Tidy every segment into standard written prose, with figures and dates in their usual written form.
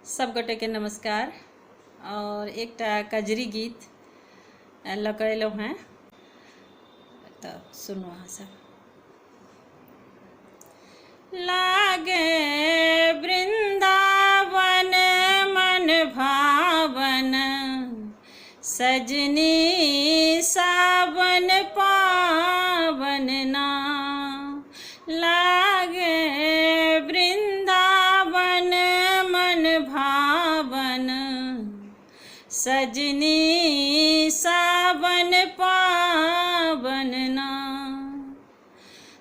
सब गोटे के नमस्कार। और एक कजरी गीत लकड़ेलो हैं तो सुनो हाँ सब। लागे वृंदावन मन भावन, सजनी सावन पावन ना। लागे वृंदावन मन भावन, सजनी सावन पावन ना।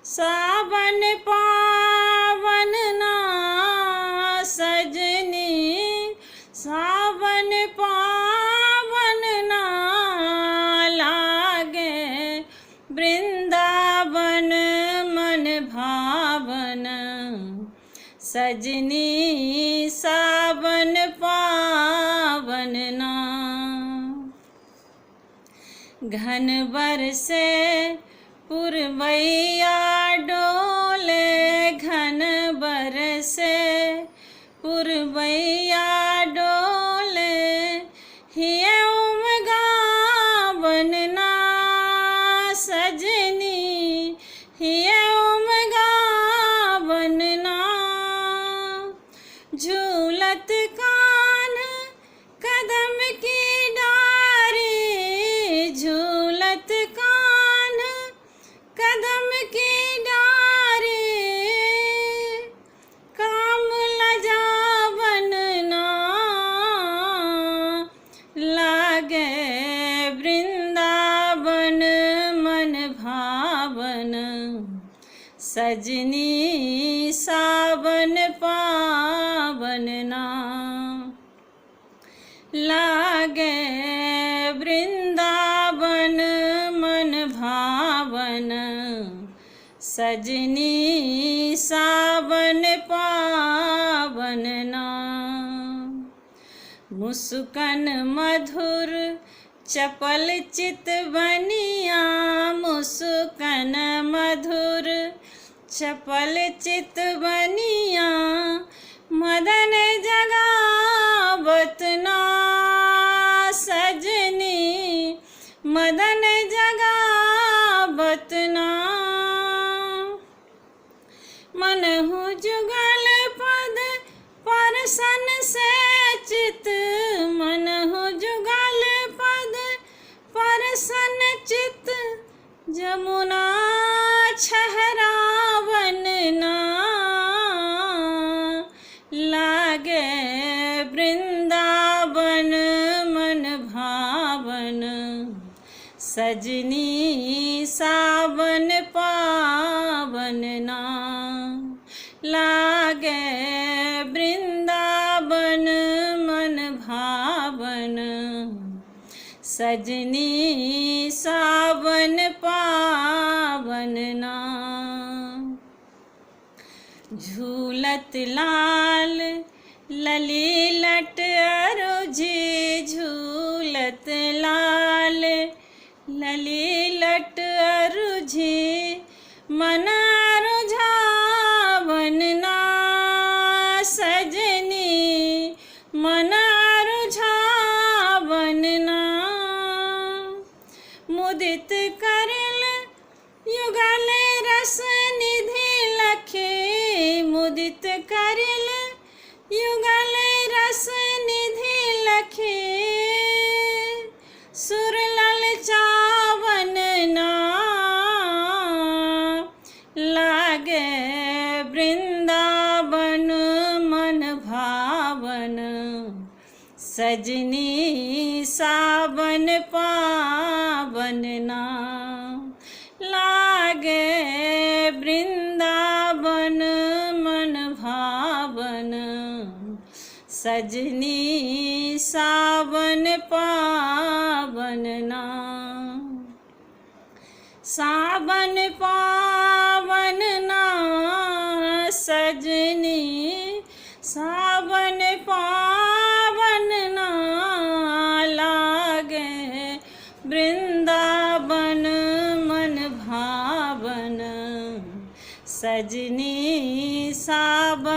सावन पावन ना सजनी, सावन पावन ना। लागे वृंदावन मन भावन, सजनी सावन पावन ना। घन बरसे पुरवैया डोले, घन बरसे पुरवैया डोले। हिये गावन ना सजनी, हिये गावन ना। झूलत कान कदम की डारी, झूलत कान कदम की डारी। काम लजावन ना लागे वृंदावन मन भावन, सजनी सावन पावन ना। लागे वृंदावन मन भावन, सजनी सावन पावन ना। मुस्कन मधुर चपल चित बनिया, मुस्कन मधुर चपल चित बनिया। मदन जगावत ना सजनी, मदन जगावत ना। मनहु जुगल पद परसन से चित, मनहु जुगल पद परसन चित। जमुना छहरावन ना लागे वृंदावन मन भावन, सजनी सावन पावन ना। लागे वृंदावन मन भावन, सजनी सावन पावन ना। झूलत लाल ललीलट अरुझी, झूलत लाल ललीलट अरुझी। मन रुझावन ना सजनी, मन रुझावन ना। मुदित करल युगल रस निधि लखे, मुदित करल युगल रस निधि लखे। सुर ललचावन ना लागे वृंदावन मन भावन, सजनी सावन पावन ना। लागे वृंदावन मन भावन, सजनी सावन पावन ना। सावन पावन ना सजनी, सावन पावन ना। लागे वृंदावन मन भावन, सजनी सावन